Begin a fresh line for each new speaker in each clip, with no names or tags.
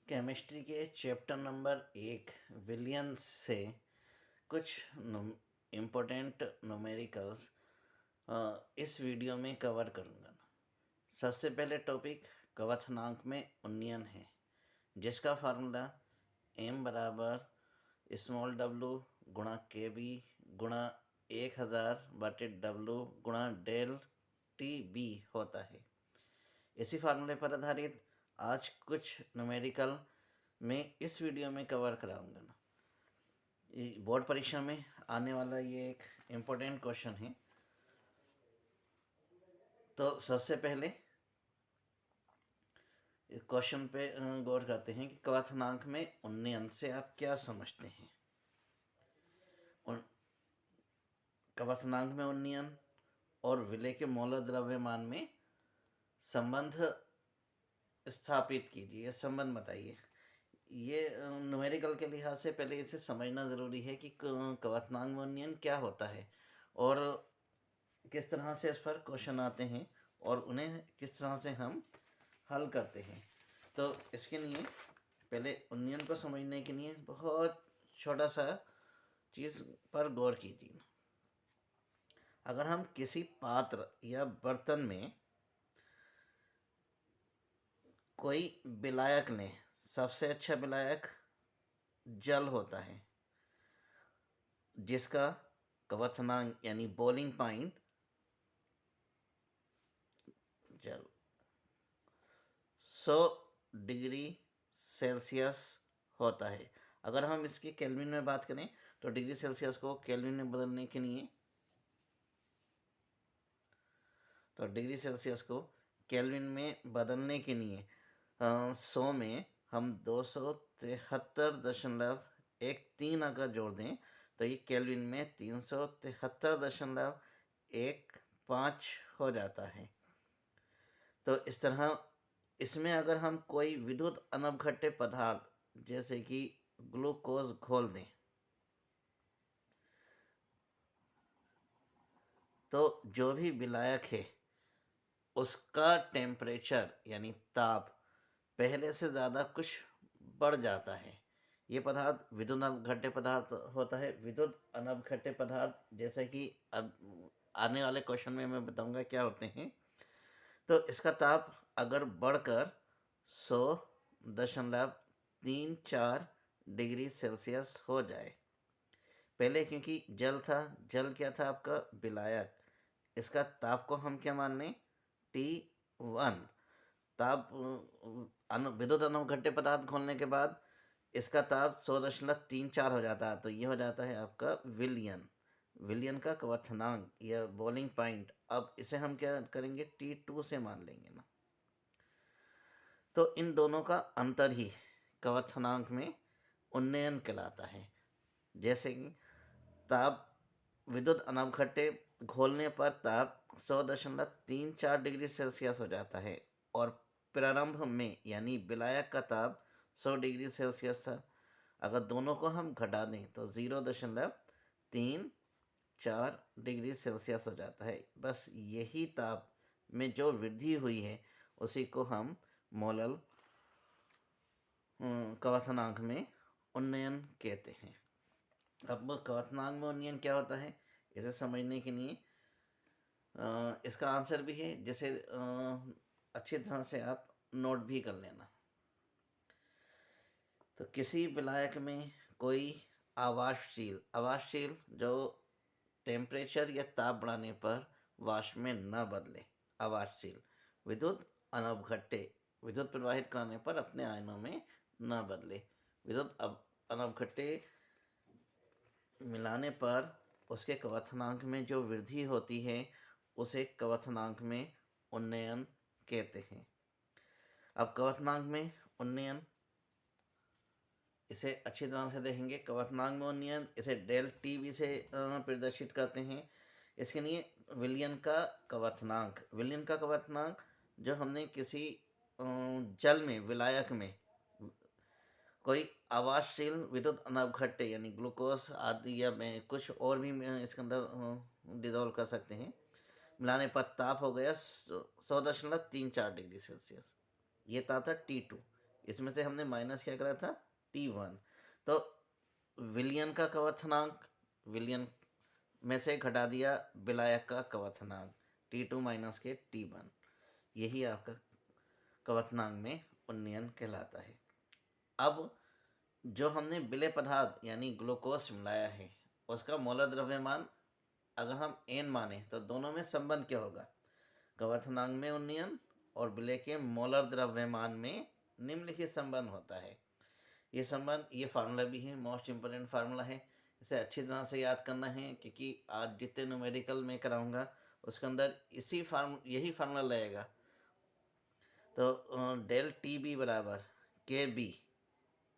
Chemistry के chapter number 1 Williams से कुछ इम्पोर्टेंट न्यूमेरिकल्स इस वीडियो में कवर करूँगा। सबसे पहले टॉपिक कवथनांक में उन्नयन है, जिसका फार्मूला m बराबर स्मॉल w गुणा के बी गुणा 1000 बटे w गुणा डेल टी बी होता है। इसी फार्मूले पर आधारित आज कुछ न्यूमेरिकल मैं इस वीडियो में कवर कराऊंगा ना। बोर्ड परीक्षा में आने वाला ये एक इम्पोर्टेंट क्वेश्चन है। तो सबसे पहले इस क्वेश्चन पे गौर करते हैं कि कवथनांक में उन्नयन से आप क्या समझते हैं। कवथनांक में उन्नयन और विलेय के मौल द्रव्यमान में संबंध स्थापित कीजिए, संबंध बताइए। ये न्यूमेरिकल के लिहाज से पहले इसे समझना ज़रूरी है कि कवथनांक में उन्नयन क्या होता है और किस तरह से इस पर क्वेश्चन आते हैं और उन्हें किस तरह से हम हल करते हैं। तो इसके लिए पहले उन्नयन को समझने के लिए बहुत छोटा सा चीज़ पर गौर कीजिए। अगर हम किसी पात्र या बर्तन में कोई विलायक लें, सबसे अच्छा विलायक जल होता है, जिसका कवथनांक यानी बॉइलिंग पॉइंट जल 100 डिग्री सेल्सियस होता है। अगर हम इसकी केल्विन में बात करें तो डिग्री सेल्सियस को केल्विन में बदलने के लिए सौ में हम 273.13 अगर जोड़ दें तो ये केल्विन में 373.15 हो जाता है। तो इस तरह इसमें अगर हम कोई विद्युत अनवघट्य पदार्थ जैसे कि ग्लूकोज घोल दें तो जो भी विलायक है उसका टेम्परेचर यानी ताप पहले से ज़्यादा कुछ बढ़ जाता है। ये पदार्थ विद्युत अनवघट्य पदार्थ होता है। विद्युत अनवघट्य पदार्थ जैसे कि अब आने वाले क्वेश्चन में मैं बताऊंगा क्या होते हैं। तो इसका ताप अगर बढ़कर 100.34 डिग्री सेल्सियस हो जाए, पहले क्योंकि जल था, जल क्या था आपका विलायक, इसका ताप को हम क्या मान लें T1। ताप विद्युत अनवघट्य पदार्थ घोलने के बाद इसका ताप 100.34 हो जाता है। तो ये हो जाता है आपका विलियन का कवथनांक या बॉइलिंग पॉइंट। अब इसे हम क्या करेंगे T2 से मान लेंगे ना। तो इन दोनों का अंतर ही कवथनांक में उन्नयन कहलाता है। जैसे कि ताप विद्युत अनवघट्य घोलने पर ताप 100.34 डिग्री सेल्सियस हो जाता है और प्रारंभ में यानी विलायक का ताप 100 डिग्री सेल्सियस था। अगर दोनों को हम घटा दें तो 0.34 डिग्री सेल्सियस हो जाता है। बस यही ताप में जो वृद्धि हुई है उसी को हम मोलल कवथनांक में उन्नयन कहते हैं। अब कवथनांक में उन्नयन क्या होता है इसे समझने के लिए इसका आंसर भी है, जैसे अच्छी तरह से आप नोट भी कर लेना। तो किसी विलायक में कोई आवासशील जो टेम्परेचर या ताप बढ़ाने पर वाष्प में न बदले, आवासशील विद्युत प्रवाहित कराने पर अपने आयनों में न बदले, विद्युत अनवघट्य मिलाने पर उसके कवथनांक में जो वृद्धि होती है उसे कवथनांक में उन्नयन कहते हैं। अब कवथनांक में उन्नयन इसे अच्छी तरह से देखेंगे। कवथनांक में उन्नयन इसे डेल टी बी से प्रदर्शित करते हैं। इसके लिए विलियन का कवथनांक जो हमने किसी जल में विलायक में कोई आवासशील विद्युत अनवघट्य यानी ग्लूकोज आदि या में कुछ और भी इसके अंदर डिजोल्व कर सकते हैं, मिलाने पर ताप हो गया 100.34 डिग्री सेल्सियस। ये ताप था T2। इसमें से हमने माइनस क्या करा था, T1। तो विलयन का कवथनांक, विलयन में से घटा दिया विलायक का कवथनांक, T2 माइनस के T1। यही आपका कवथनांक में उन्नयन कहलाता है। अब जो हमने विलय पदार्थ यानी ग्लूकोज मिलाया है उसका मोलर द्रव्यमान अगर हम n माने तो दोनों में संबंध क्या होगा, कवथनांक में उन्नयन और विलय के मोलर द्रव्यमान में निम्नलिखित संबंध होता है। ये संबंध, ये फार्मूला भी है, मोस्ट इम्पोर्टेंट फार्मूला है, इसे अच्छी तरह से याद करना है क्योंकि आज जितने न्यूमेरिकल में कराऊंगा उसके अंदर यही फार्मूला लगेगा। तो डेल टी बी बराबर के बी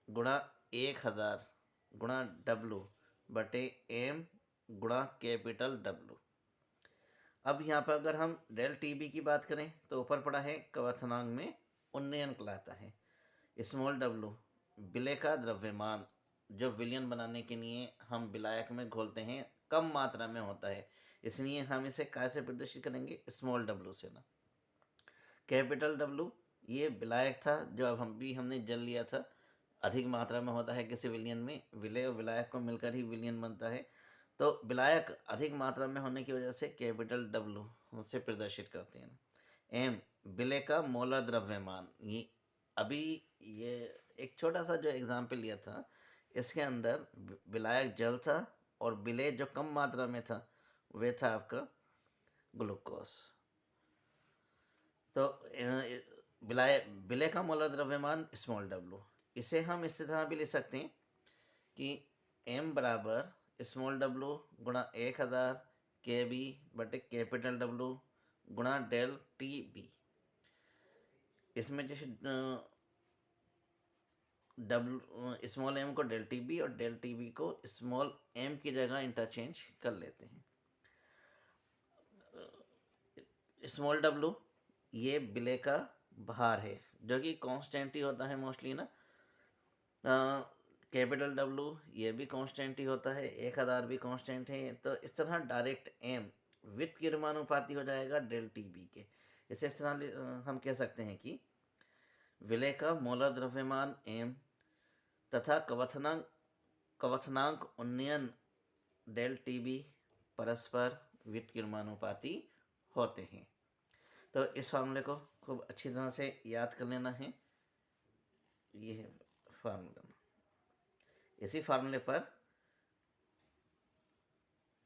गुणा 1000 गुणा डब्लू बटे एम गुणा कैपिटल डब्लू। अब यहाँ पर अगर हम डेल टी बी की बात करें तो ऊपर पड़ा है कवथनांक में उन्नयन कहलाता है। स्मॉल डब्लू विलय का द्रव्यमान जो विलयन बनाने के लिए हम विलायक में घोलते हैं कम मात्रा में होता है, इसलिए हम इसे कैसे प्रदर्शित करेंगे, स्मॉल डब्लू से ना। कैपिटल डब्लू ये विलायक था जो अब हमने जल लिया था, अधिक मात्रा में होता है किसी विलयन में, विलय और विलायक को मिलकर ही विलयन बनता है। तो विलायक अधिक मात्रा में होने की वजह से कैपिटल डब्लू से प्रदर्शित करते हैं। एम विलय का मोलर द्रव्यमान, ये एक छोटा सा जो एग्जाम्पल लिया था इसके अंदर विलायक जल था और विलय जो कम मात्रा में था वे था आपका ग्लूकोज। तो विलय का मोलर द्रव्यमान स्मॉल डब्लू, इसे हम इस तरह भी लिख सकते हैं कि m बराबर स्मॉल डब्लू गुणा 1000 के बी बटे कैपिटल डब्लू गुणा डेल टी बी। इसमें जैसे डब्लू स्मॉल m को डेल टी बी और डेल टी बी को स्मॉल m की जगह इंटरचेंज कर लेते हैं। स्मॉल डब्लू ये विलय का भार है जो कि कांस्टेंट ही होता है मोस्टली ना। कैपिटल डब्लू ये भी कांस्टेंट ही होता है, 1000 भी कांस्टेंट है। तो इस तरह डायरेक्ट एम विद के समानुपाती हो जाएगा डेल टी बी के। इस तरह हम कह सकते हैं कि विलय का मोलर द्रव्यमान एम तथा कवथनांक उन्नयन डेल टी बी परस्पर व्युत्क्रमानुपाती होते हैं। तो इस फार्मूले को खूब अच्छी तरह से याद कर लेना है। ये है फार्मूला। इसी फार्मूले पर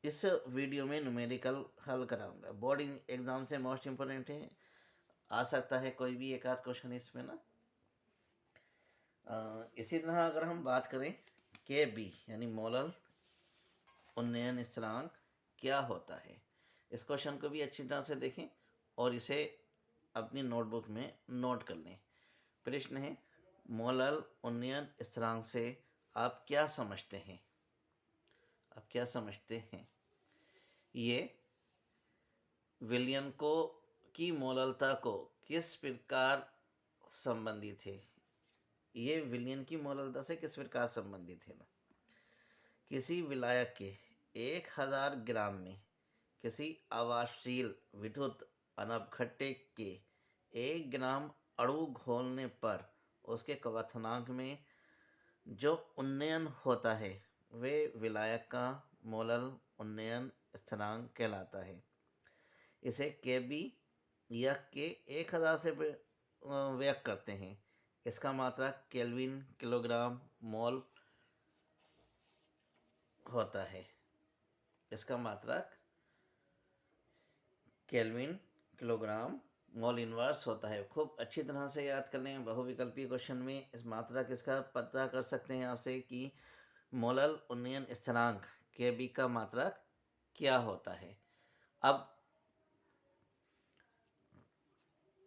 इस वीडियो में न्यूमेरिकल हल कराऊंगा, बोर्ड एग्जाम से मोस्ट इम्पोर्टेंट है, आ सकता है कोई भी एक आध क्वेश्चन इसमें ना। इसी तरह अगर हम बात करें के बी यानी मोलर उन्नयन स्थिरांक क्या होता है, इस क्वेश्चन को भी अच्छी तरह से देखें और इसे अपनी नोटबुक में नोट कर लें। प्रश्न है, मोलर उन्नयन स्थिरांक से आप क्या समझते हैं? आप क्या समझते हैं? ये विलयन को की मोलरता को किस प्रकार संबंधित है? ये विलयन की मोलरता से किस प्रकार संबंधित है ना। किसी विलायक के 1000 ग्राम में किसी आवासशील विद्युत अनपघट्य के 1 ग्राम अणु घोलने पर उसके कवथनांक में जो उन्नयन होता है वे विलायक का मोलर उन्नयन स्थिरांक कहलाता है। इसे के बी या के 1000 से व्यक्त करते हैं। इसका मात्रक केल्विन किलोग्राम मोल होता है। इसका मात्रक केल्विन किलोग्राम मोल इनवर्स होता है। खूब अच्छी तरह से याद कर लें, बहुविकल्पीय क्वेश्चन में इस मात्रक इसका पता कर सकते हैं आपसे कि मोलर उन्नयन स्थिरांक के बी का मात्रक क्या होता है। अब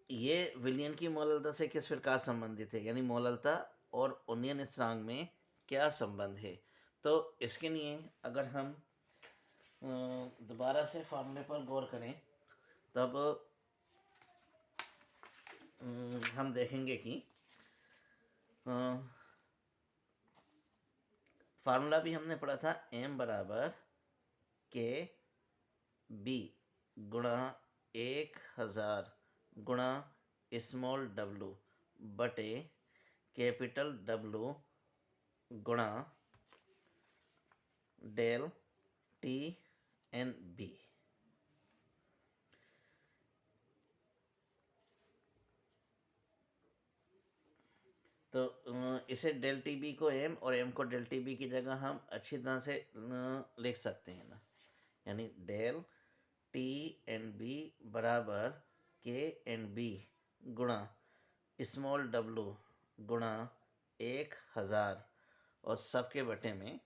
ये विलयन की मोलरता से किस प्रकार संबंधित है, यानी मोलरता और उन्नयन स्थिरांक में क्या संबंध है। तो इसके लिए अगर हम दोबारा से फार्मूले पर गौर करें तब हम देखेंगे कि फार्मूला भी हमने पढ़ा था, m बराबर के बी गुणा 1000 गुणा स्मॉल डब्लू बटे कैपिटल W गुणा डेल TNB। तो इसे डेल TB को M और M को डेल TB की जगह हम अच्छी तरह से लिख सकते हैं ना, यानी डेल TNB बराबर KNB गुणा स्मॉल w गुणा 1000 और सबके बटे में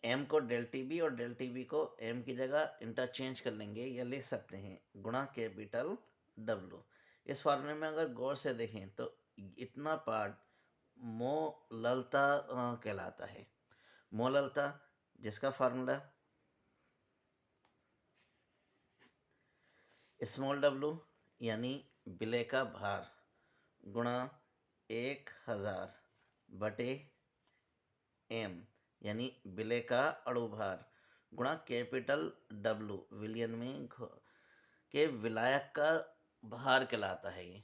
एम को डेल TB और डेल TB को M की जगह इंटरचेंज कर लेंगे या लिख सकते हैं गुणा कैपिटल W। इस फॉर्मूले में अगर गौर से देखें तो इतना पार्ट मोललता कहलाता है। मोललता जिसका फार्मूला स्मॉल w यानी विलेय का भार गुणा 1000 बटे M यानी विलेय का अणु भार गुणा कैपिटल W विलियन में के विलायक का भार कहलाता है।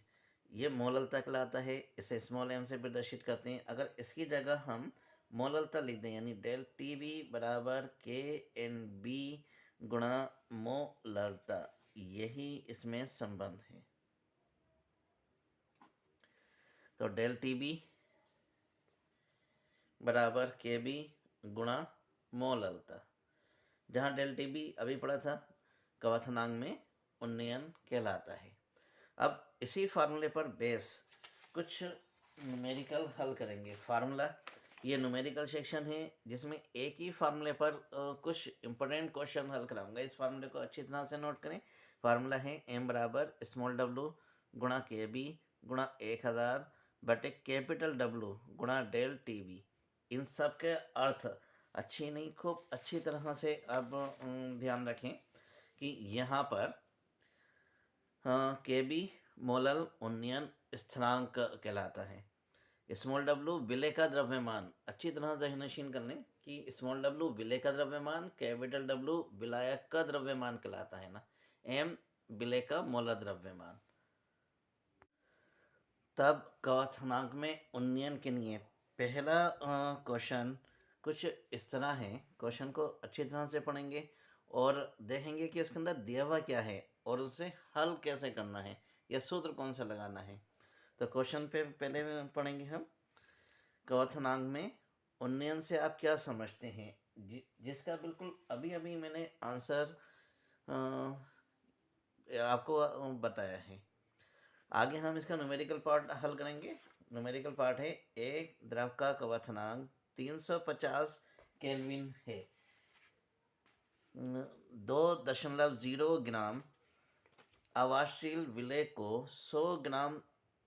ये मोललता कहलाता है। इसे स्मॉल m से प्रदर्शित करते हैं। अगर इसकी जगह हम मोललता लिख दें यानी डेल TB बराबर KNB गुणा मोललता, यही इसमें संबंध है। तो डेल TB बराबर KB गुणा मोललता, जहाँ डेल TB अभी पढ़ा था कवथनांक में उन्नयन कहलाता है। अब इसी फार्मूले पर बेस कुछ न्यूमेरिकल हल करेंगे। फार्मूला ये न्यूमेरिकल सेक्शन है जिसमें एक ही फार्मूले पर कुछ इंपॉर्टेंट क्वेश्चन हल कराऊंगा। इस फार्मूले को अच्छी तरह से नोट करें। फार्मूला है m बराबर स्मॉल w गुणा KB गुणा 1000 बटे कैपिटल W गुणा डेल TB। इन सब के अर्थ अच्छी नहीं, खूब अच्छी तरह से अब ध्यान रखें कि यहाँ पर KB मोलल उन्नयन स्थिरांक कहलाता है। स्मॉल w विलेय का द्रव्यमान, अच्छी तरह से नशीन कर लें कि स्मॉल w विलेय का द्रव्यमान, कैपिटल W विलायक का द्रव्यमान कहलाता है ना, M विलेय का मोलर द्रव्यमान। तब कवथनांक में उन्नयन के लिए पहला क्वेश्चन कुछ इस तरह है। क्वेश्चन को अच्छी तरह से पढ़ेंगे और देखेंगे कि इसके अंदर दिया हुआ क्या है और उसे हल कैसे करना है या सूत्र कौन सा लगाना है। तो क्वेश्चन पे पहले पढ़ेंगे हम। कवथनांक में उन्नयन से आप क्या समझते हैं, जिसका बिल्कुल अभी अभी मैंने आंसर आपको बताया है। आगे हम इसका न्यूमेरिकल पार्ट हल करेंगे। न्यूमेरिकल पार्ट है एक द्रव का कवथनांक 350 केल्विन है। 2.0 ग्राम आवासशील विलेय को 100 ग्राम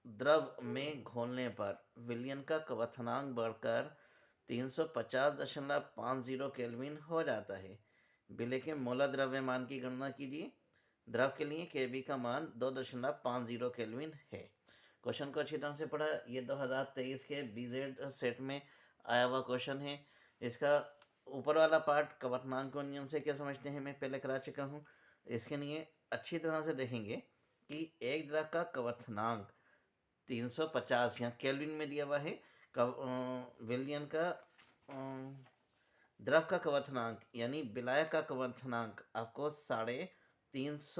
द्रव में घोलने पर विलयन का कवथनांक बढ़कर 350.50 केल्विन हो जाता है। विलेय के मोलर द्रव्यमान की गणना कीजिए। द्रव के लिए KB का मान 2.50 केल्विन है। क्वेश्चन को अच्छी तरह से पढ़ा। ये 2023 के BZ सेट में आया हुआ क्वेश्चन है। इसका ऊपर वाला पार्ट कवथनांक को नियम से क्या समझते हैं मैं पहले करा चुका हूँ। इसके लिए अच्छी तरह से देखेंगे कि एक द्रव का कवथनांक 350 यहाँ केल्विन में दिया हुआ है। विलयन का द्रव का कवथनांक यानी विलायक का कवथनांक आपको 350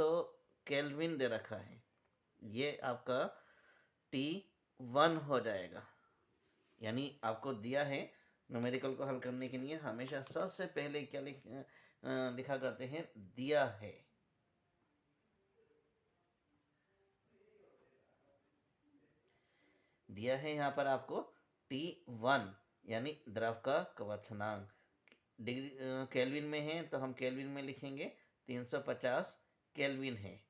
केल्विन दे रखा है। ये आपका T1 हो जाएगा। यानी आपको दिया है न्यूमेरिकल को हल करने के लिए हमेशा सबसे पहले क्या लिखा करते हैं, दिया है। दिया है यहाँ पर आपको T1 यानी द्रव का कवथनांक डिग्री केल्विन में है तो हम केल्विन में लिखेंगे 350 केल्विन है।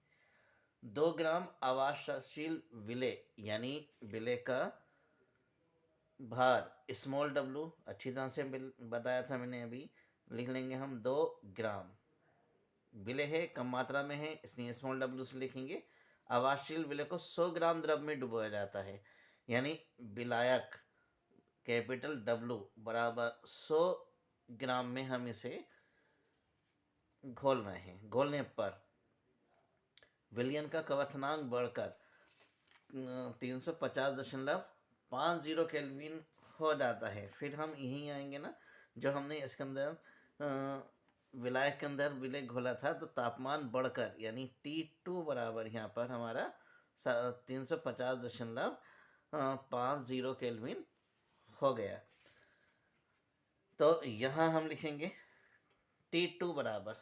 2 ग्राम आवासशील विलेय यानी विलेय का भार स्मॉल w, अच्छी तरह से बताया था मैंने अभी, लिख लेंगे हम 2 ग्राम। विलेय है कम मात्रा में है इसलिए स्मॉल w से लिखेंगे। आवासशील विलेय को 100 ग्राम द्रव में डुबोया जाता है यानी विलायक कैपिटल W बराबर 100 ग्राम में हम इसे घोल रहे हैं। घोलने पर विलयन का कवथनांक बढ़कर 350.50 केल्विन हो जाता है। फिर हम यहीं आएंगे ना, जो हमने इसके अंदर विलायक के अंदर विलय घोला था, तो तापमान बढ़कर यानी T2 बराबर यहाँ पर हमारा 350.50 केल्विन हो गया। तो यहाँ हम लिखेंगे T2 बराबर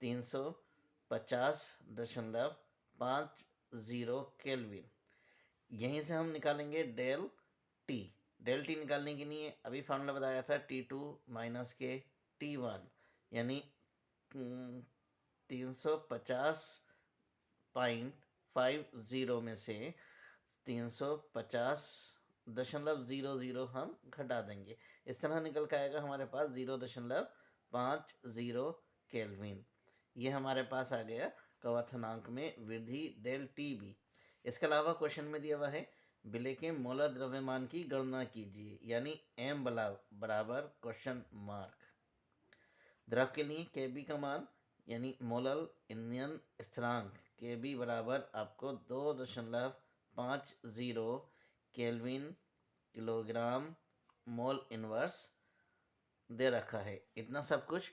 350.50 केल्विन। यहीं से हम निकालेंगे डेल टी। डेल टी निकालने के लिए अभी फार्मूला बताया था T2 माइनस के T1, यानी 350.50 में से 350.00 हम घटा देंगे। इस तरह निकल के आएगा हमारे पास 0.50 केल्विन। ये हमारे पास आ गया कवथनांक में वृद्धि डेल टी बी। इसके अलावा क्वेश्चन में दिया हुआ है विलय के मोलर द्रव्यमान की गणना कीजिए, यानी एम बराबर क्वेश्चन मार्क। द्रव के लिए के बी का मान यानी मोलल इंधन स्थिरांक के बी बराबर आपको 2.50 केल्विन किलोग्राम मोल इनवर्स दे रखा है। इतना सब कुछ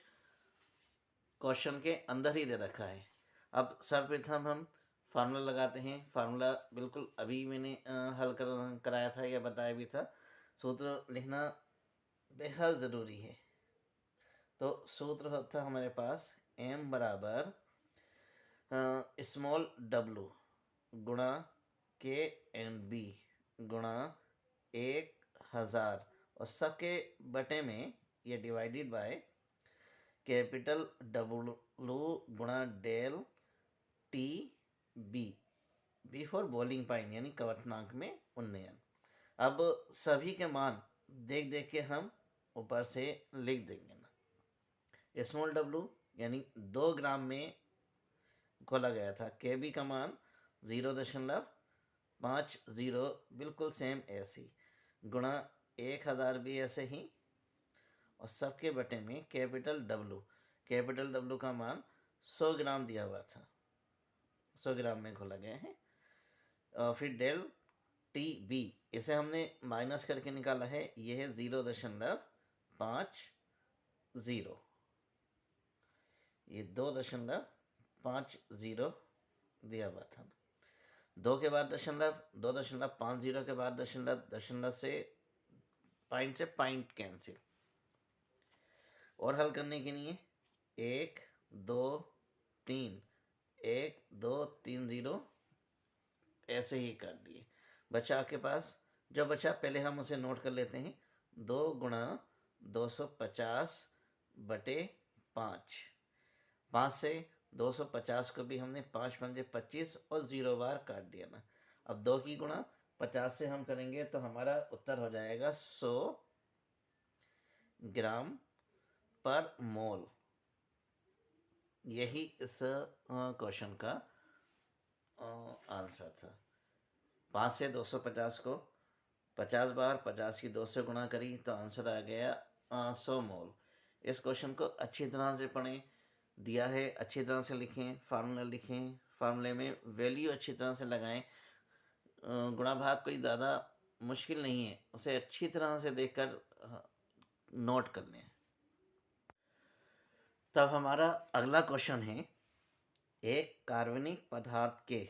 क्वेश्चन के अंदर ही दे रखा है। अब सर्वप्रथम हम फार्मूला लगाते हैं। फार्मूला बिल्कुल अभी मैंने हल कराया था या बताया भी था। सूत्र लिखना बेहद ज़रूरी है। तो सूत्र होता हमारे पास m बराबर स्मॉल w गुणा के एंड बी गुणा 1000 और सबके बटे में ये डिवाइडेड बाय कैपिटल W गुणा del T B, B for boiling point यानी कवथनांक में उन्नयन। अब सभी के मान देख देख के हम ऊपर से लिख देंगे ना। स्मॉल w यानी 2 ग्राम में घोला गया था। के बी का मान 0.50 बिल्कुल सेम ऐसे ही, गुणा 1000 भी ऐसे ही, और सबके बटे में कैपिटल W का मान 100 ग्राम दिया हुआ था, 100 ग्राम में घोला गया है। फिर डेल टी बी, इसे हमने माइनस करके निकाला है, यह है 0.50, ये 2.50 दिया हुआ था। 2 के बाद दशमलव, 2.50 के बाद दशमलव, दशमलव से पॉइंट कैंसिल। और हल करने के लिए 1 2 3 1 2 3 0 ऐसे ही कर दिए। बचा आपके पास, जो बचा पहले हम उसे नोट कर लेते हैं। 2 गुणा 250/5, 5 से 250 को भी हमने 5 पंजे 25 और 0 बार काट दिया ना। अब 2 की गुणा 50 से हम करेंगे तो हमारा उत्तर हो जाएगा 100 ग्राम पर मोल। यही इस क्वेश्चन का आंसर था। 5 से 250 को 50 बार 50 की 2 से गुणा करी तो आंसर आ गया 100 मोल। इस क्वेश्चन को अच्छी तरह से पढ़ें, दिया है अच्छी तरह से लिखें, फार्मूला लिखें, फार्मूले में वैल्यू अच्छी तरह से लगाएं। गुणा भाग कोई ज़्यादा मुश्किल नहीं है, उसे अच्छी तरह से देखकर नोट कर लें। तब हमारा अगला क्वेश्चन है, एक कार्बनिक पदार्थ के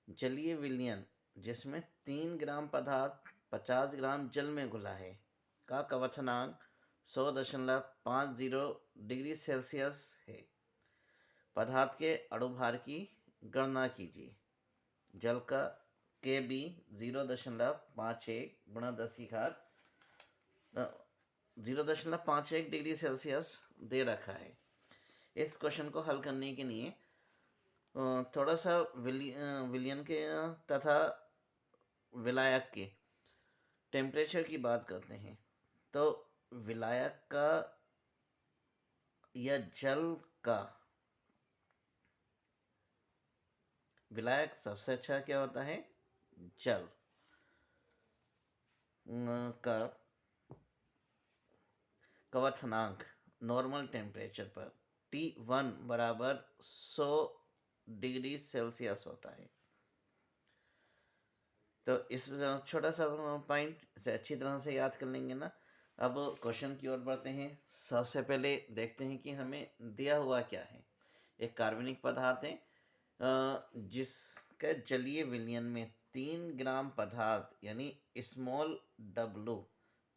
जलीय विलयन जिसमें 3 ग्राम पदार्थ 50 ग्राम जल में घुला है का कवथनांक 100.50 डिग्री सेल्सियस है। पदार्थ के अणुभार की गणना कीजिए। जल का के बी 0.51 गुणा 10⁻0.51 डिग्री सेल्सियस दे रखा है। इस क्वेश्चन को हल करने के लिए थोड़ा सा विलयन के तथा विलायक के टेम्परेचर की बात करते हैं। तो विलायक का या जल का, विलायक सबसे अच्छा क्या होता है, जल का कवथनांक नॉर्मल टेम्परेचर पर T1 बराबर 100 डिग्री सेल्सियस होता है। तो इस छोटा सा पॉइंट इसे अच्छी तरह से याद कर लेंगे ना। अब क्वेश्चन की ओर बढ़ते हैं। सबसे पहले देखते हैं कि हमें दिया हुआ क्या है। एक कार्बनिक पदार्थ है जिसके जलीय विलयन में 3 ग्राम पदार्थ यानी स्मॉल डब्लू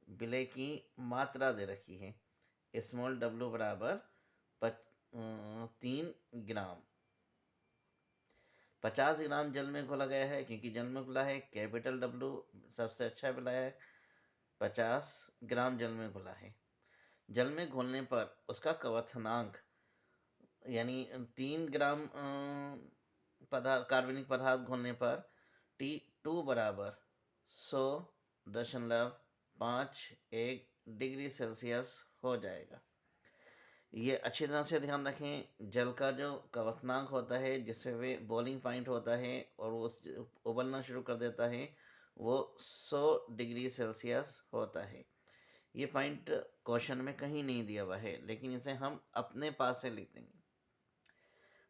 विलय की मात्रा दे रखी है। स्मॉल डब्लू बराबर 3 ग्राम। 50 ग्राम जल में घोला गया है, क्योंकि जल में घुला है कैपिटल डब्लू सबसे अच्छा मिलाया है। 50 ग्राम जल में घुला है। जल में घोलने पर उसका क्वथनांक यानी 3 ग्राम कार्बनिक पदार्थ घोलने पर T2 बराबर 100.51 डिग्री सेल्सियस हो जाएगा। ये अच्छी तरह से ध्यान रखें। जल का जो क्वथनांक होता है जिसमें वे बॉइलिंग पॉइंट होता है और वो उबलना शुरू कर देता है, वो 100 डिग्री सेल्सियस होता है। ये पॉइंट क्वेश्चन में कहीं नहीं दिया हुआ है, लेकिन इसे हम अपने पास से लिख देंगे।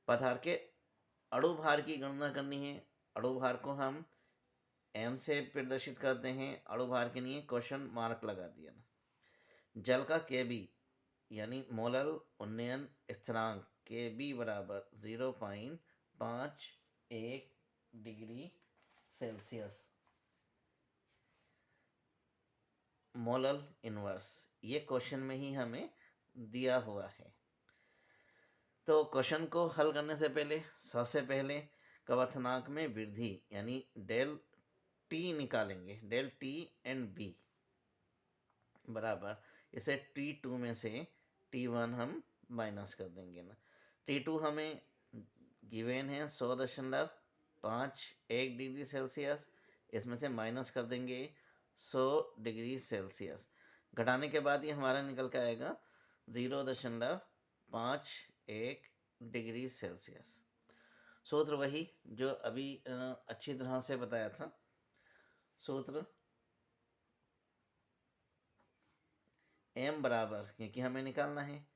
पदार्थ के अणु भार की गणना करनी है। अणु भार को हम m से प्रदर्शित करते हैं। अणु भार के लिए क्वेश्चन मार्क लगा दिया ना। जल का Kb यानी मोलल उन्नयन स्थिरांक Kb बराबर 0.51 डिग्री सेल्सियस। मोलल इनवर्स ये क्वेश्चन में ही हमें दिया हुआ है। तो क्वेश्चन को हल करने से पहले सबसे पहले क्वथनांक में वृद्धि यानी डेल टी निकालेंगे। डेल टी एंड बी बराबर इसे T2 में से T1 हम माइनस कर देंगे ना। T2 हमें गिवेन है 100.51 डिग्री सेल्सियस। इसमें से माइनस कर देंगे 100 डिग्री सेल्सियस। घटाने के बाद ये हमारा निकल के आएगा 0.51 डिग्री सेल्सियस। सूत्र वही जो अभी अच्छी तरह से बताया था। सूत्र m बराबर, क्योंकि हमें निकालना है,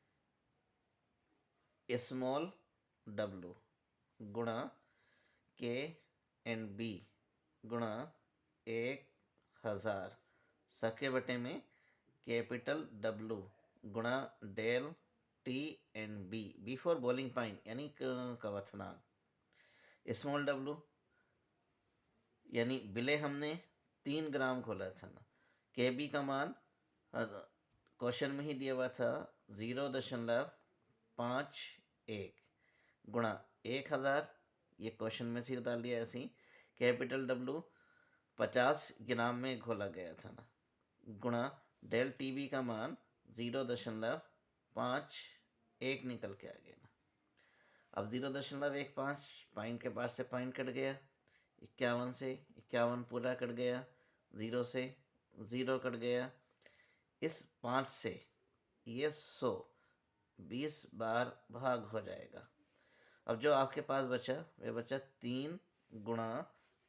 स्मॉल w गुणा के एंड बी गुणा 1000 सबके बटे में कैपिटल W गुणा del T and B for boiling point यानी क्वथनांक। स्मॉल w यानी विलय हमने 3 ग्राम खोला था ना। Kb का मान क्वेश्चन में ही दिया हुआ था 0.51 गुणा 1000, ये क्वेश्चन में से उतार लिया ऐसे ही। कैपिटल W 50 ग्राम में घोला गया था ना, गुणा डेल टीबी का मान 0.51 निकल के आ गया ना। अब 0.15 पॉइंट के पास से पॉइंट कट गया, 51 से 51 पूरा कट गया, 0 से 0 कट गया। इस 5 से ये 120 बार भाग हो जाएगा। अब जो आपके पास बचा वह बचा 3 गुणा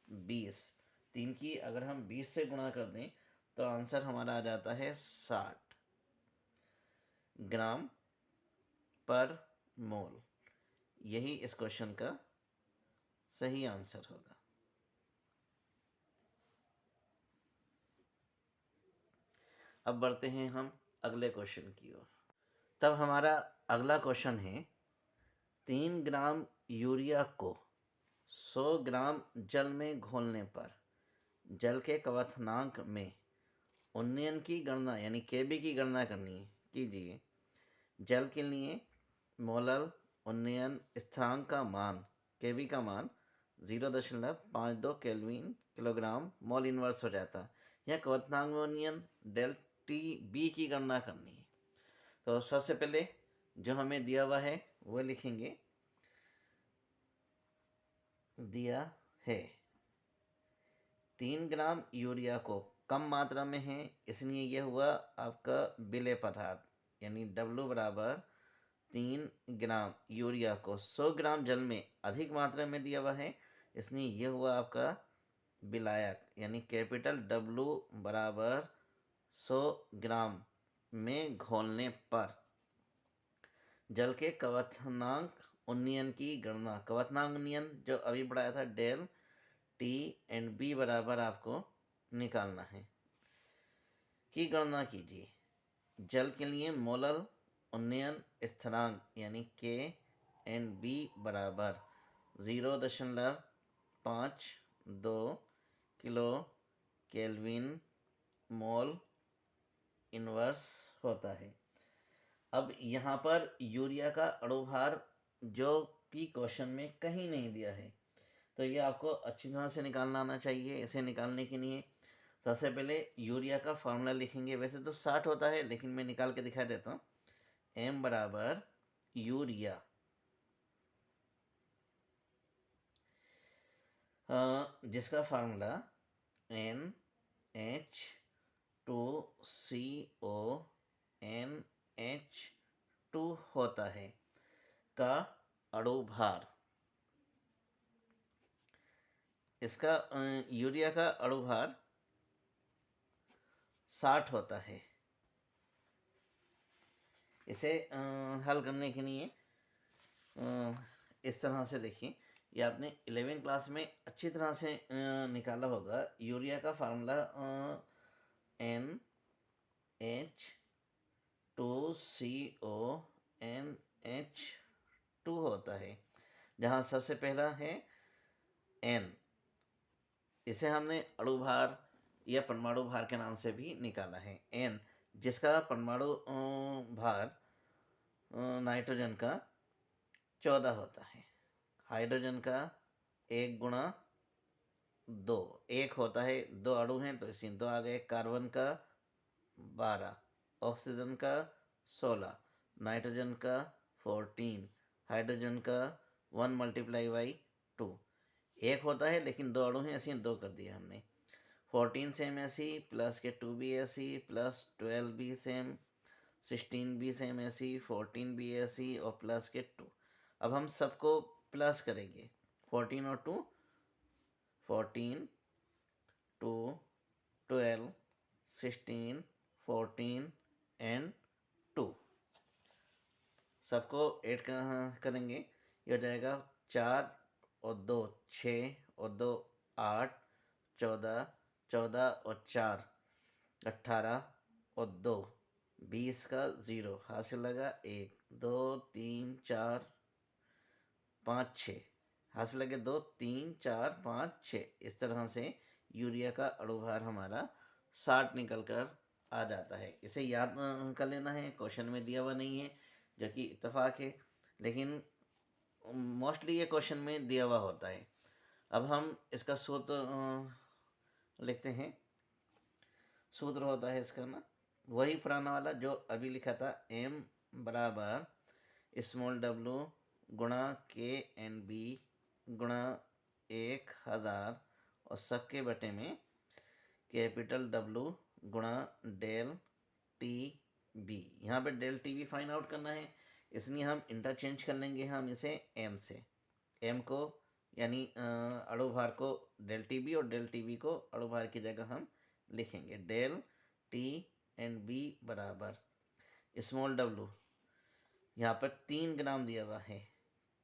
20। 3 की अगर हम 20 से गुणा कर दें तो आंसर हमारा आ जाता है 60 ग्राम पर मोल। यही इस क्वेश्चन का सही आंसर होगा। अब बढ़ते हैं हम अगले क्वेश्चन की ओर। तब हमारा अगला क्वेश्चन है 3 ग्राम यूरिया को 100 ग्राम जल में घोलने पर जल के क्वथनांक में उन्नयन की गणना यानी Kb की गणना करनी है। कीजिए। जल के लिए मोलल उन्नयन स्थिरांक का मान Kb का मान 0.52 केल्विन किलोग्राम मोल इनवर्स हो जाता। यह क्वथनांक में उन्नयन डेल टी बी की गणना करनी है। तो सबसे पहले जो हमें दिया हुआ है वो लिखेंगे। दिया है 3 ग्राम यूरिया को कम मात्रा में है, इसलिए यह हुआ आपका विलय पदार्थ यानी W बराबर 3 ग्राम यूरिया को 100 ग्राम जल में अधिक मात्रा में दिया हुआ है, इसलिए यह हुआ आपका विलायक यानी कैपिटल W बराबर 100 ग्राम में घोलने पर जल के क्वथनांक उन्नयन की गणना। क्वथनांक उन्नयन जो अभी पढ़ाया था, डेल टी एंड बी बराबर आपको निकालना है, की गणना कीजिए। जल के लिए मोलर उन्नयन स्थिरांक यानी के एंड बी बराबर 0.52 किलो केल्विन मोल इनवर्स होता है। अब यहाँ पर यूरिया का अणुभार जो कि क्वेश्चन में कहीं नहीं दिया है, तो ये आपको अच्छी तरह से निकालना आना चाहिए। इसे निकालने के लिए सबसे पहले यूरिया का फार्मूला लिखेंगे। वैसे तो 60 होता है, लेकिन मैं निकाल के दिखा देता हूँ। एम बराबर यूरिया जिसका फार्मूला NH2CO NH2 होता है का अणुभार। इसका यूरिया का अणुभार 60 होता है। इसे हल करने के लिए इस तरह से देखिए, ये आपने 11वीं क्लास में अच्छी तरह से निकाला होगा। यूरिया का फार्मूला NH2CO NH2 होता है, जहाँ सबसे पहला है N। इसे हमने अणुभार या परमाणु भार के नाम से भी निकाला है। N जिसका परमाणु भार नाइट्रोजन का 14 होता है, हाइड्रोजन का 1 × 2 1 होता है, 2 अणु हैं तो इसमें 2 आ गए। कार्बन का 12, ऑक्सीजन का 16, नाइट्रोजन का 14, हाइड्रोजन का 1 × 2। 1 होता है लेकिन 2 अणु हैं, ऐसे 2 कर दिया हमने। 14 सेम ऐसी प्लस के 2 भी ऐसी प्लस 12 भी सेम, 16 भी सेम ऐसी, 14 भी ऐसी और प्लस के 2। अब हम सबको प्लस करेंगे, 14 और 2 14 2 12 16 14 एंड 2 सबको ऐड करेंगे। ये हो जाएगा 4 और 2 6 और 2 8 14 14 और 4 18 और 2 20 का 0 हासिल लगा 1 2 3 4 5 6 हासिल लगे 2 3 4 5 6। इस तरह से यूरिया का अणुभार हमारा 60 निकल कर आ जाता है। इसे याद कर लेना है, क्वेश्चन में दिया हुआ नहीं है, जो कि इत्तेफाक है, लेकिन मोस्टली ये क्वेश्चन में दिया हुआ होता है। अब हम इसका सूत्र लिखते हैं। सूत्र होता है इसका ना वही पुराना वाला जो अभी लिखा था, m बराबर स्मॉल w गुणा के एंड बी गुणा 1000 और सबके बटे में कैपिटल W गुणा डेल टी बी। यहाँ पे del T B find out करना है, इसलिए हम इंटरचेंज कर लेंगे हम इसे m से। m को यानी अणुभार को डेल टी बी और डेल टी बी को अणुभार की जगह हम लिखेंगे। डेल टी एंड बी बराबर स्मॉल w, यहाँ पर 3 ग्राम दिया हुआ है,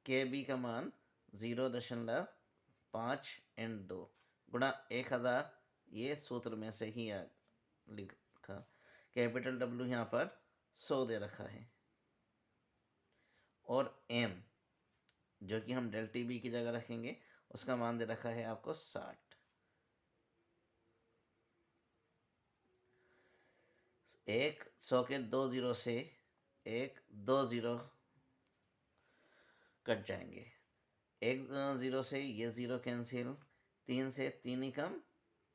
के बी का मान 0.5 एंड 2 गुणा 1000, ये सूत्र में से ही लिखा। कैपिटल W यहाँ पर 100 दे रखा है, और m जो कि हम डेल टी बी की जगह रखेंगे उसका मान दे रखा है आपको 60। एक 100 के 2 0 से 1 2 0 कट जाएंगे, 1 0 से ये 0 कैंसिल, 3 से 3 ही कम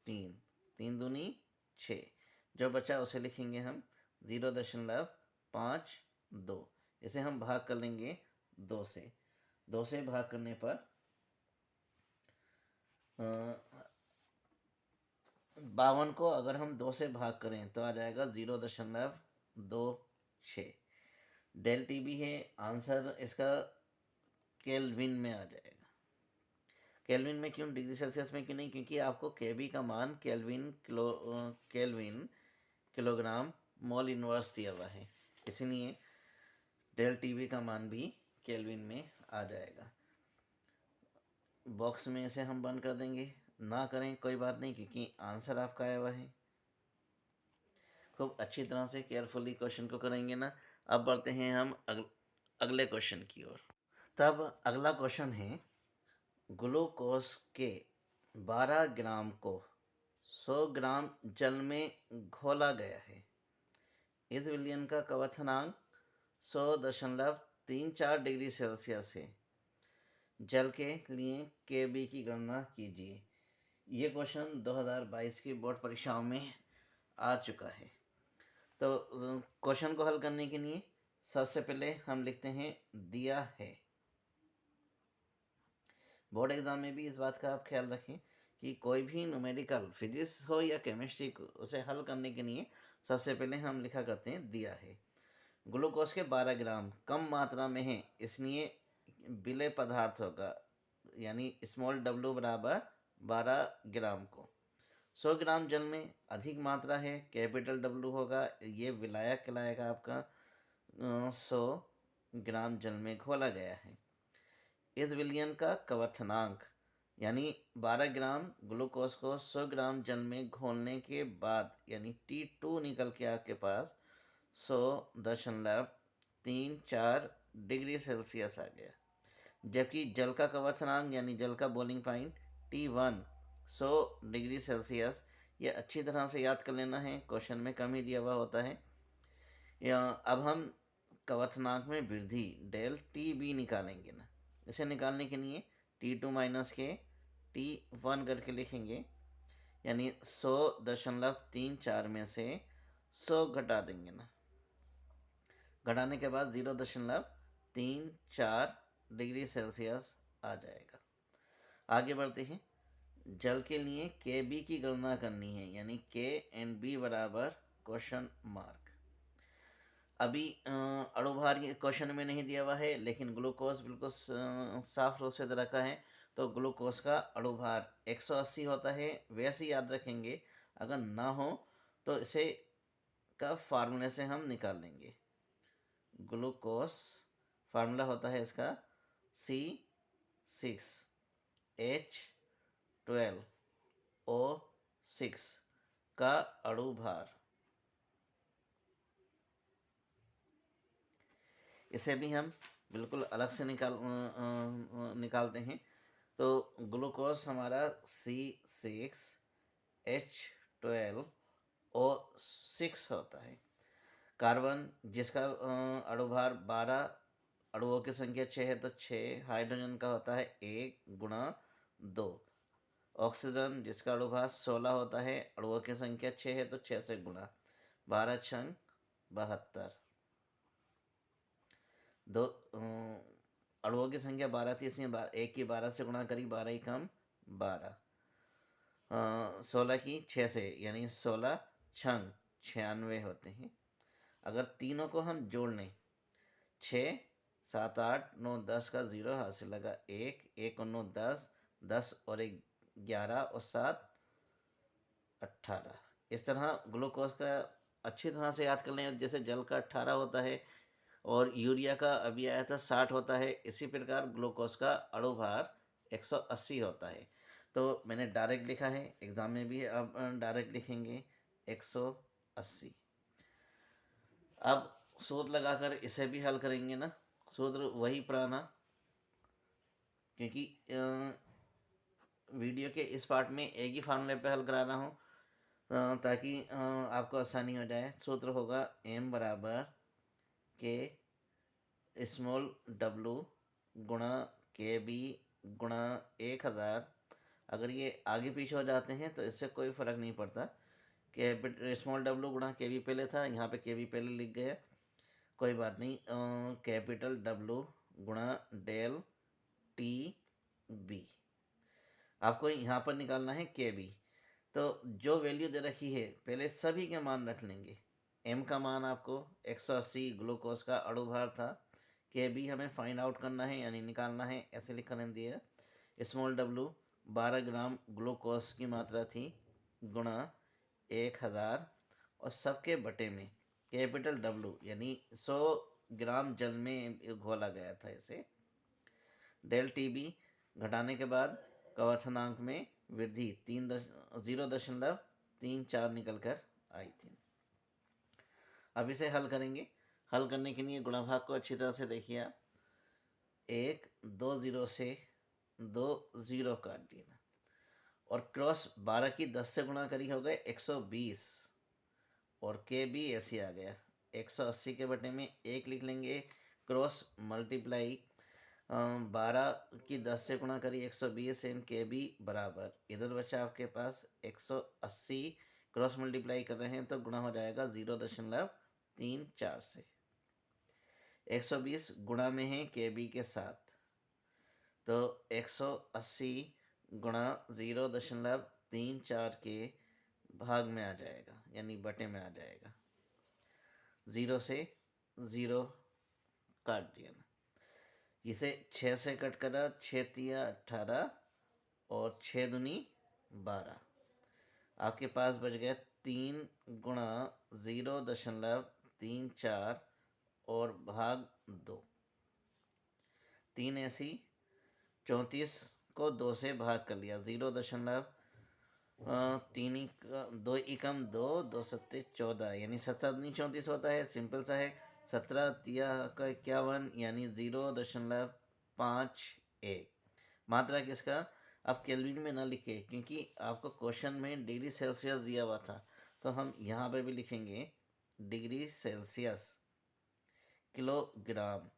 3 3 दूनी 6, जो बचा उसे लिखेंगे हम 0.52। इसे हम भाग कर लेंगे 2 से। 2 से भाग करने पर 52 को अगर हम 2 से भाग करें तो आ जाएगा 0.26। डेल टी बी है, आंसर इसका केल्विन में आ जाएगा। केल्विन में क्यों, डिग्री सेल्सियस में क्यों नहीं, क्योंकि आपको के बी का मान केल्विन किलोग्राम मोल इनवर्स दिया हुआ है, इसलिए डेल टी बी का मान भी केल्विन में आ जाएगा। बॉक्स में इसे हम बंद कर देंगे, ना करें कोई बात नहीं क्योंकि आंसर आपका आया हुआ है। खूब अच्छी तरह से केयरफुली क्वेश्चन को करेंगे ना। अब बढ़ते हैं हम अगले क्वेश्चन की ओर। तब अगला क्वेश्चन है, ग्लूकोज के 12 ग्राम को 100 ग्राम जल में घोला गया है। इस विलयन का क्वथनांक 100.34 डिग्री सेल्सियस है। जल के लिए Kb की गणना कीजिए। ये क्वेश्चन 2022 की बोर्ड परीक्षाओं में आ चुका है। तो क्वेश्चन को हल करने के लिए सबसे पहले हम लिखते हैं दिया है। बोर्ड एग्जाम में भी इस बात का आप ख्याल रखें कि कोई भी न्यूमेरिकल फिजिक्स हो या केमिस्ट्री उसे हल करने के लिए सबसे पहले हम लिखा करते हैं दिया है। ग्लूकोज के 12 ग्राम कम मात्रा में है, इसलिए विलेय पदार्थ होगा, यानी स्मॉल w बराबर 12 ग्राम को 100 ग्राम जल में अधिक मात्रा है, कैपिटल W होगा, ये विलायक कहलाएगा आपका। 100 ग्राम जल में घोला गया है। इस विलयन का क्वथनांक यानी 12 ग्राम ग्लूकोज को 100 ग्राम जल में घोलने के बाद यानी T2 निकल के आपके पास 100.34 डिग्री सेल्सियस आ गया। जबकि जल का क्वथनांक यानी जल का boiling point T1 100 degree Celsius, ये अच्छी तरह से याद कर लेना है, क्वेश्चन में कम ही दिया हुआ होता है। अब हम क्वथनांक में वृद्धि डेल Tb निकालेंगे ना। इसे निकालने के लिए T2 माइनस के T1 करके लिखेंगे, यानी 100.34 में से 100 घटा देंगे ना। घटाने के बाद 0.34 डिग्री सेल्सियस आ जाएगा। आगे बढ़ते हैं। जल के लिए Kb की गणना करनी है, यानी K एंड B बराबर क्वेश्चन मार्क। अभी अणुभार क्वेश्चन में नहीं दिया हुआ है, लेकिन ग्लूकोज बिल्कुल साफ रूप से दे रखा है। तो ग्लूकोज का अणुभार 180 होता है, वैसे याद रखेंगे। अगर ना हो तो इसे का फार्मूले से हम निकाल लेंगे। ग्लूकोज फार्मूला होता है इसका C6H12O6 का अणुभार। इसे भी हम बिल्कुल अलग से निकालते हैं। तो ग्लूकोज हमारा C6H12O6 होता है। कार्बन जिसका अणुभार 12, अणुओं की संख्या 6 है तो 6 हाइड्रोजन का होता है 1 गुणा 2। ऑक्सीजन जिसका अणुभार 16 होता है, अणुओं की संख्या 6 है तो 6 से गुणा, 12 छंग 72। दो अणुओं की संख्या 12 थी, इसलिए 1 की 12 से गुणा करी, 12 ही कम 12। 16 की 6 से, यानी 16 छंग 96 होते हैं। अगर तीनों को हम जोड़ लें, 6 7 8 9 10 का 0 हासिल लगा, 1 1 और 9 10, 10 और 1 11 और 7 18। इस तरह ग्लूकोज का अच्छी तरह से याद कर लें। जैसे जल का 18 होता है और यूरिया का अभी आया था 60 होता है, इसी प्रकार ग्लूकोज का अणुभार 180 होता है। तो मैंने डायरेक्ट लिखा है, एग्जाम में भी अब डायरेक्ट लिखेंगे 180। अब सूत्र लगाकर इसे भी हल करेंगे ना। सूत्र वही पुराना, क्योंकि वीडियो के इस पार्ट में एक ही फार्मूले पे हल करा रहा हूँ ताकि आपको आसानी हो जाए। सूत्र होगा m बराबर K स्मॉल w गुणा Kb गुणा 1000। अगर ये आगे पीछे हो जाते हैं तो इससे कोई फ़र्क नहीं पड़ता। स्मॉल w गुणा Kb पहले था, यहाँ पे Kb पहले लिख गया, कोई बात नहीं। कैपिटल W गुणा डेल Tb आपको यहाँ पर निकालना है Kb। तो जो वैल्यू दे रखी है पहले सभी के मान रख लेंगे। m का मान आपको 180 ग्लूकोज का अणुभार था। Kb हमें फाइंड आउट करना है यानी निकालना है, ऐसे लिखने दिया। स्मॉल w 12 ग्राम ग्लूकोज की मात्रा थी गुणा 1000 और सबके बटे में कैपिटल W यानी 100 ग्राम जल में घोला गया था इसे। डेल टी बी घटाने के बाद कवथनांक में वृद्धि 0.34 निकल कर आई थी। अब इसे हल करेंगे। हल करने के लिए गुणा भाग को अच्छी तरह से देखिए आप। 2 से 2 काट दिया और क्रॉस 12 की 10 से गुणा करी हो गए 120 और के भी ऐसे आ गया 180 के बटे में 1 लिख लेंगे। क्रॉस मल्टीप्लाई 12 की 10 से गुणा करी 120 एंड के बी बराबर इधर बचा आपके पास 180 क्रॉस मल्टीप्लाई कर रहे हैं तो गुणा हो जाएगा 0.34 से। 120 गुणा में है के बी के साथ तो 180 गुणा 0.34 के भाग में आ जाएगा यानी बटे में आ जाएगा। 0 से 0 काट दिया ना, इसे 6 से कट करा 6 तिया 18 और 6 दूनी 12। आपके पास बच गया 3 गुणा 0.34 और भाग 2। 3 ऐसी 34 को 2 से भाग कर लिया 2 एकम 2 2 सत्ते 14 यानी 17 दूनी 34 होता है। सिंपल सा है। 17 तिया का 51 यानी 0.51। मात्रा किसका? आप केल्विन में ना लिखे क्योंकि आपको क्वेश्चन में डिग्री सेल्सियस दिया हुआ था तो हम यहाँ पे भी लिखेंगे डिग्री सेल्सियस, किलोग्राम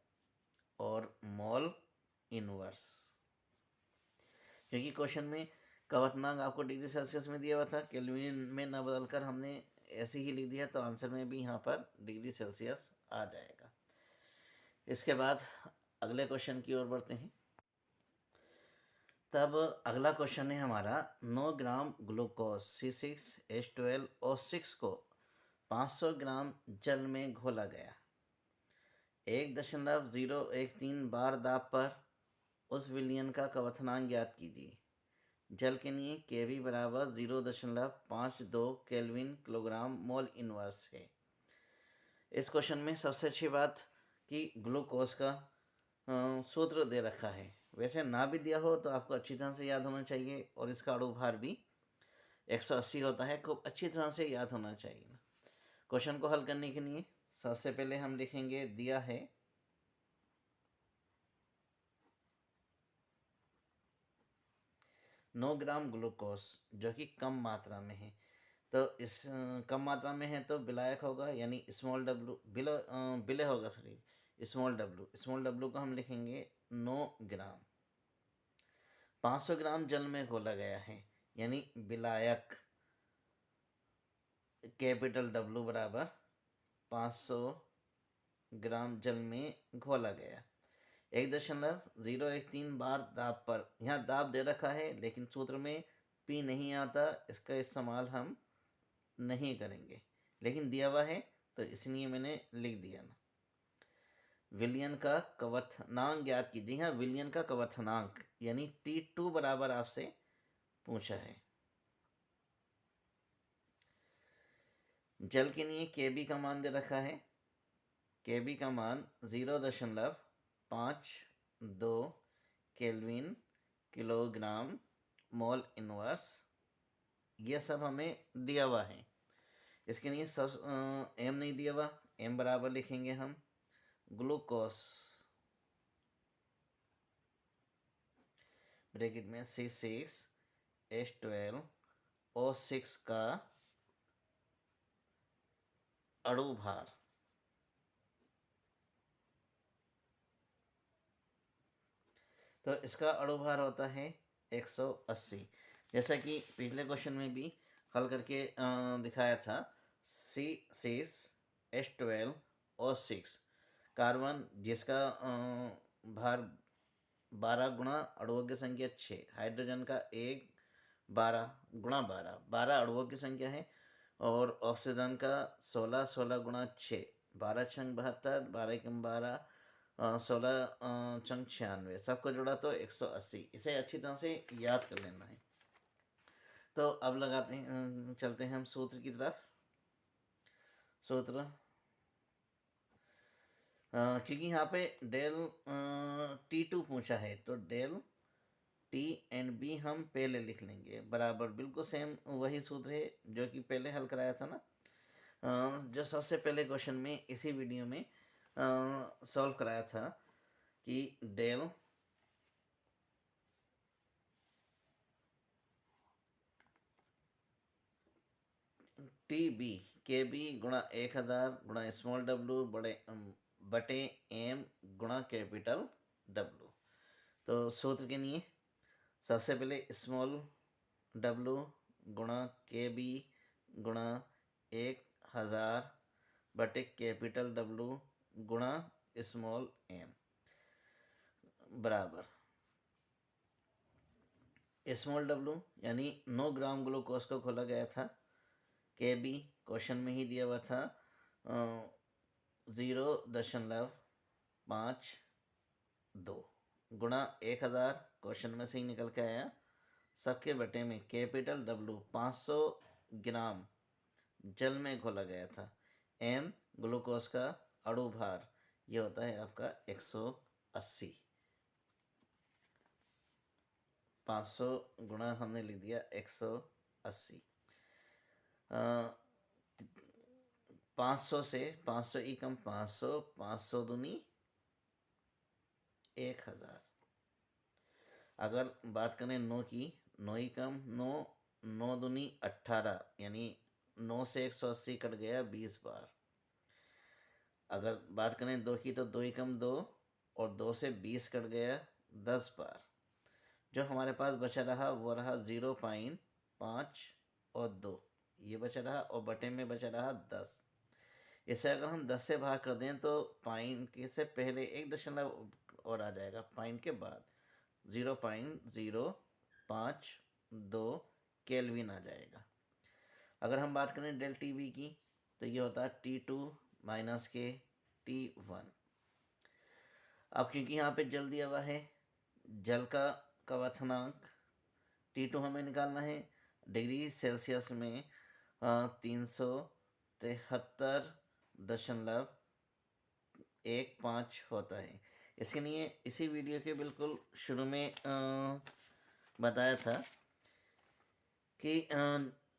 और मोल इनवर्स। क्योंकि क्वेश्चन में कवथनांक आपको डिग्री सेल्सियस में दिया हुआ था, केल्विन में ना बदलकर हमने ऐसे ही लिख दिया तो आंसर में भी यहाँ पर डिग्री सेल्सियस आ जाएगा। इसके बाद अगले क्वेश्चन की ओर बढ़ते हैं। तब अगला क्वेश्चन है हमारा 9 ग्राम ग्लूकोज C6H12O6 को 500 ग्राम जल में घोला गया। 1.013 बार दाब पर उस विलयन का कवथनांक ज्ञात कीजिए। जल के लिए केवी बराबर 0.52 केल्विन किलोग्राम मोल इनवर्स है। इस क्वेश्चन में सबसे अच्छी बात कि ग्लूकोज का सूत्र दे रखा है। वैसे ना भी दिया हो तो आपको अच्छी तरह से याद होना चाहिए और इसका अणु भार भी 180 होता है। खूब अच्छी तरह से याद होना चाहिए। क्वेश्चन को हल करने के लिए सबसे पहले हम लिखेंगे दिया है 9 ग्राम ग्लूकोज जो कि कम मात्रा में है तो इस कम मात्रा में है तो विलायक होगा यानी स्मॉल डब्लू विलय होगा सॉरी स्मॉल डब्लू को हम लिखेंगे 9 ग्राम। 500 ग्राम जल में घोला गया है यानी विलायक कैपिटल डब्लू बराबर 500 ग्राम जल में घोला गया। 1.013 बार दाब पर, यहाँ दाब दे रखा है लेकिन सूत्र में पी नहीं आता, इसका इस्तेमाल हम नहीं करेंगे लेकिन दिया हुआ है तो इसलिए मैंने लिख दिया ना। विलयन का कवथनांक ज्ञात कीजिए। हाँ, विलयन का कवथनांक यानी T2 बराबर आपसे पूछा है। जल के लिए केबी का मान दे रखा है। केबी का मान 0.52 केल्विन किलोग्राम मोल इनवर्स ये सब हमें दिया हुआ है। इसके लिए सब एम नहीं दिया हुआ, एम बराबर लिखेंगे हम ग्लूकोज ब्रैकेट में C6H12O6 का अणु भार तो इसका अणु भार होता है 180। जैसा कि पिछले क्वेश्चन में भी हल करके दिखाया था। C6H12O6 कार्बन जिसका भार 12 गुणा अणुओं की संख्या 6, हाइड्रोजन का 1 12 गुणा 12 अणुओं की संख्या है और ऑक्सीजन का 16 गुणा 6 12 छंग 72 12 एकम 12 16 छंग 96 सबको जोड़ा तो 180। इसे अच्छी तरह से याद कर लेना है। तो अब लगाते हैं, चलते हैं हम सूत्र की तरफ। सूत्र क्योंकि यहाँ पे डेल T2 पूछा है तो डेल टी एंड बी हम पहले लिख लेंगे बराबर, बिल्कुल सेम वही सूत्र है जो कि पहले हल कराया था ना, जो सबसे पहले क्वेश्चन में इसी वीडियो में सॉल्व कराया था कि डेल टी बी के बी गुणा 1000 गुणा स्मॉल डब्ल्यू बटे एम गुणा कैपिटल डब्ल्यू। तो सूत्र के लिए सबसे पहले स्मॉल डब्ल्यू गुणा के बी गुणा 1000 बटे कैपिटल डब्ल्यू गुणा स्मॉल एम बराबर स्मॉल डब्ल्यू यानी 9 ग्राम ग्लूकोज को खोला गया था, के बी क्वेश्चन में ही दिया हुआ था 0.52 गुणा 1000 क्वेश्चन में से ही निकल के आया, सबके बटे में कैपिटल डब्ल्यू 500 ग्राम जल में घोला गया था, एम ग्लूकोज का अणु भार ये होता है आपका 180, 500 गुणा हमने लिख दिया 180। 500 से 500 ही कम 500, 500 दूनी 1000। अगर बात करें 9 की, 9 ही कम 9, 9 दूनी 18 यानी 9 से 180 कट गया 20 बार। अगर बात करें 2 की तो 2 ही कम 2 और 2 से 20 कट गया 10 बार। जो हमारे पास बचा रहा वो रहा 0.5 और 2 ये बचा रहा और बटे में बचा रहा 10। इसे अगर हम 10 से भाग कर दें तो पॉइंट के से पहले एक दशमलव और आ जाएगा, पॉइंट के बाद 0.052 केल्विन आ जाएगा। अगर हम बात करें डेल टी बी की तो ये होता है T2 माइनस के T1। अब क्योंकि यहाँ पे जल दिया हुआ है, जल का क्वथनांक T2 हमें निकालना है, डिग्री सेल्सियस में 373.15 होता है। इसके लिए इसी वीडियो के बिल्कुल शुरू में बताया था कि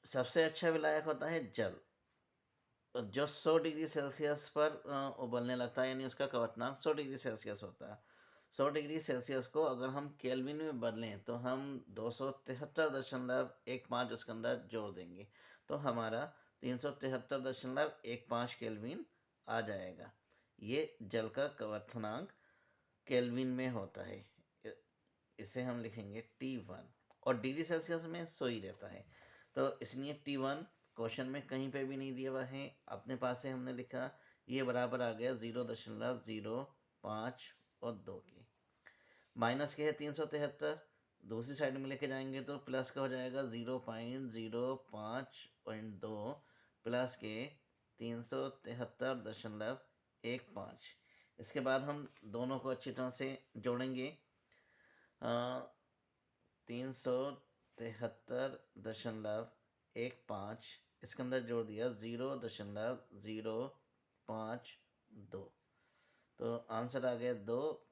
सबसे अच्छा विलायक होता है जल, जो 100 डिग्री सेल्सियस पर उबलने लगता है, यानी उसका क्वथनांक 100 डिग्री सेल्सियस होता है। 100 डिग्री सेल्सियस को अगर हम केल्विन में बदलें तो हम 273.15 उसके अंदर जोड़ देंगे तो हमारा 373.15 केल्विन आ जाएगा। ये जल का क्वथनांक केल्विन में होता है, इसे हम लिखेंगे T1 और डिग्री सेल्सियस में 100 ही रहता है, तो इसलिए T1 क्वेश्चन में कहीं पे भी नहीं दिया हुआ है, अपने पास से हमने लिखा, ये बराबर आ गया 0.05 और 2 के। माइनस के है 373, दूसरी साइड में लेके जाएंगे तो प्लस का हो जाएगा 0.05.2 प्लस के 373.15। इसके बाद हम दोनों को अच्छी तरह से जोड़ेंगे, 373.15 इसके अंदर जोड़ दिया 0.052, तो आंसर आ गया 2,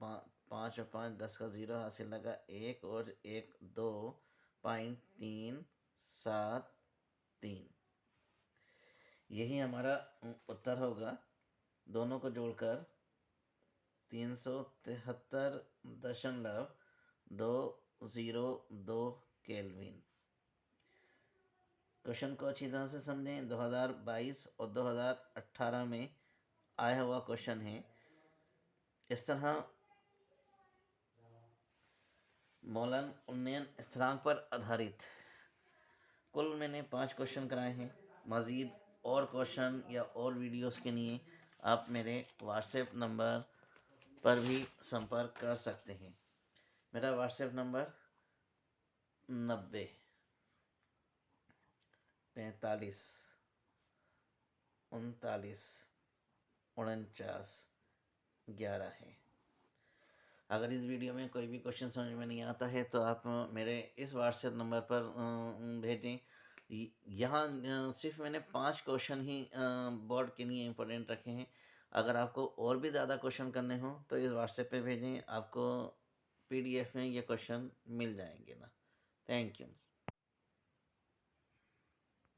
5 और 5 10 का 0 हासिल लगा 1 और 1 2.373। यही हमारा उत्तर होगा, दोनों को जोड़कर 373.202 केल्विन। क्वेश्चन को अच्छी तरह से समझें, 2022 और 2018 में आया हुआ क्वेश्चन है। इस तरह मौलन उन्नयन स्थिरांक पर आधारित कुल मैंने 5 क्वेश्चन कराए हैं। मज़ीद और क्वेश्चन या और वीडियोस के लिए आप मेरे व्हाट्सएप नंबर पर भी संपर्क कर सकते हैं। मेरा व्हाट्सएप नंबर 90 45 39 49 11 है। अगर इस वीडियो में कोई भी क्वेश्चन समझ में नहीं आता है तो आप मेरे इस व्हाट्सएप नंबर पर भेजें। यहाँ सिर्फ मैंने 5 क्वेश्चन ही बोर्ड के लिए इम्पोर्टेंट रखे हैं। अगर आपको और भी ज़्यादा क्वेश्चन करने हों तो इस व्हाट्सएप पे भेजें, आपको पीडीएफ में ये क्वेश्चन मिल जाएंगे ना। Thank you.